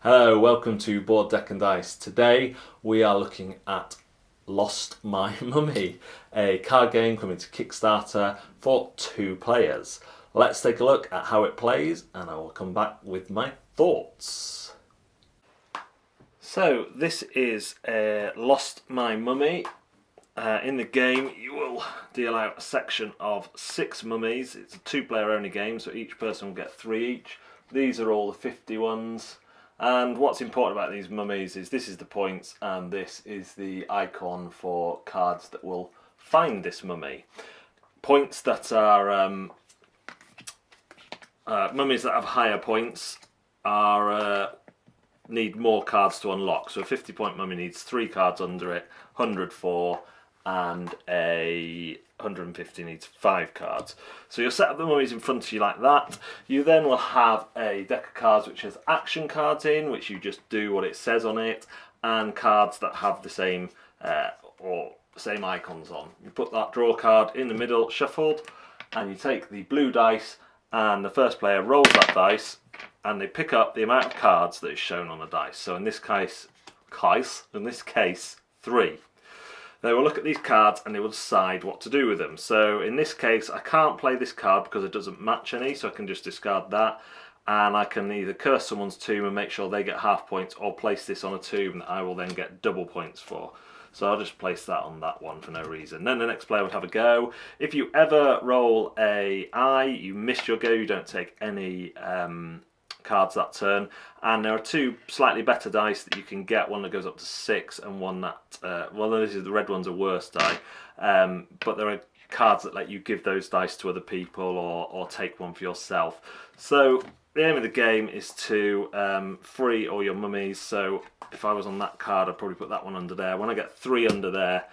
Hello, welcome to Board Deck and Dice. Today we are looking at Lost My Mummy, a card game coming to Kickstarter for 2 players. Let's take a look at how it plays and I will come back with my thoughts. So this is Lost My Mummy. In the game you will deal out a section of 6 mummies. It's a 2-player only game, so each person will get 3 each. These are all the 50 ones. And what's important about these mummies is this is the points and this is the icon for cards that will find this mummy. Points that are mummies that have higher points are need more cards to unlock. So a 50-point mummy needs 3 cards under it, 100 4, and a 150 needs 5 cards. So you'll set up the mummies in front of you like that. You then will have a deck of cards which has action cards in, which you just do what it says on it, and cards that have the same same icons on. You put that draw card in the middle, shuffled, and you take the blue dice, and the first player rolls that dice, and they pick up the amount of cards that is shown on the dice. So in this case, 3. They will look at these cards and they will decide what to do with them. So in this case, I can't play this card because it doesn't match any, so I can just discard that. And I can either curse someone's tomb and make sure they get half points, or place this on a tomb that I will then get double points for. So I'll just place that on that one for no reason. Then the next player would have a go. If you ever roll a eye, you miss your go, you don't take any cards that turn, and there are 2 slightly better dice that you can get, one that goes up to 6 and one that this is the red one's a worse die, but there are cards that let you give those dice to other people or take one for yourself. So the aim of the game is to free all your mummies. So if I was on that card, I'd probably put that one under there. When I get 3 under there,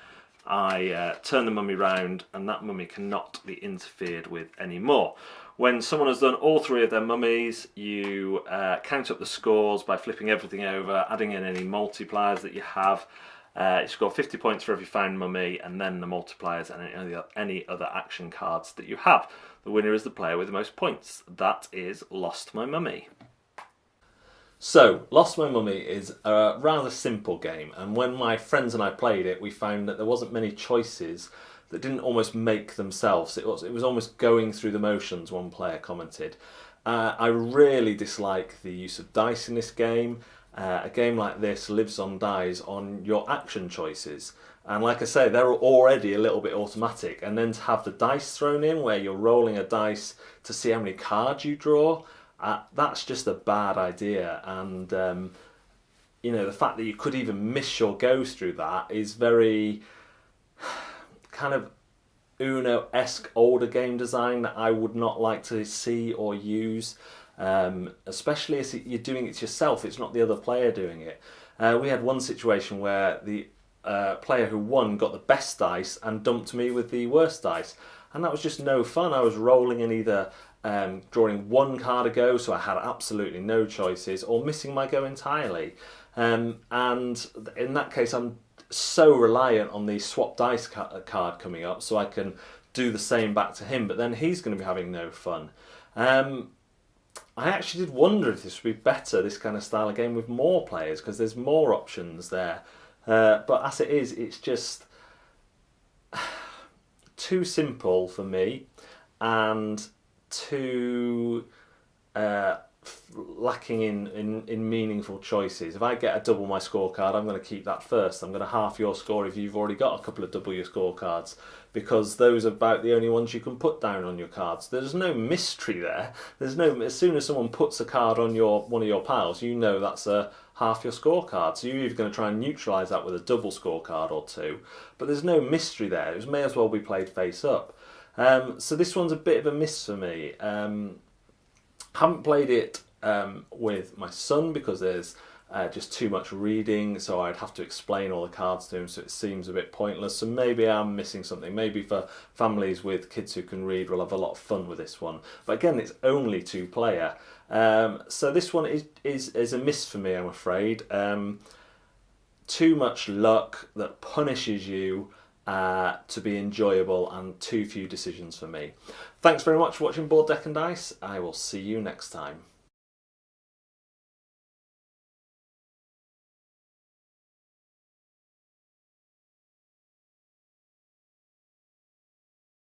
I turn the mummy round and that mummy cannot be interfered with anymore. When someone has done all 3 of their mummies, you count up the scores by flipping everything over, adding in any multipliers that you have. You score 50 points for every found mummy, and then the multipliers and any other action cards that you have. The winner is the player with the most points. That is Lost My Mummy. So, Lost My Mummy is a rather simple game, and when my friends and I played it, we found that there wasn't many choices that didn't almost make themselves. It was almost going through the motions, one player commented. I really dislike the use of dice in this game. A game like this lives on dies on your action choices. And like I say, they're already a little bit automatic. And then to have the dice thrown in where you're rolling a dice to see how many cards you draw, that's just a bad idea. And the fact that you could even miss your goes through that is very kind of Uno-esque older game design that I would not like to see or use, especially as you're doing it yourself. It's not the other player doing it. We had one situation where the player who won got the best dice and dumped me with the worst dice, and that was just no fun. I was rolling in either drawing 1 card a go, so I had absolutely no choices, or missing my go entirely. And in that case, I'm so reliant on the swap dice card coming up so I can do the same back to him, but then he's going to be having no fun. I actually did wonder if this would be better, this kind of style of game, with more players, because there's more options there. But as it is, it's just too simple for me and too lacking in meaningful choices. If I get a double my scorecard, I'm going to keep that first. I'm going to half your score if you've already got a couple of double your scorecards, because those are about the only ones you can put down on your cards. There's no mystery there. As soon as someone puts a card on one of your piles, you know that's a half your scorecard. So you're either going to try and neutralise that with a double scorecard or 2, but there's no mystery there. It may as well be played face up. So this one's a bit of a miss for me. Haven't played it with my son because there's just too much reading, so I'd have to explain all the cards to him, so it seems a bit pointless. So maybe I'm missing something. Maybe for families with kids who can read, we'll have a lot of fun with this one. But again, it's only 2-player. So this one is a miss for me, I'm afraid. Too much luck that punishes you to be enjoyable, and too few decisions for me. Thanks very much for watching Board Deck and Dice. I will see you next time.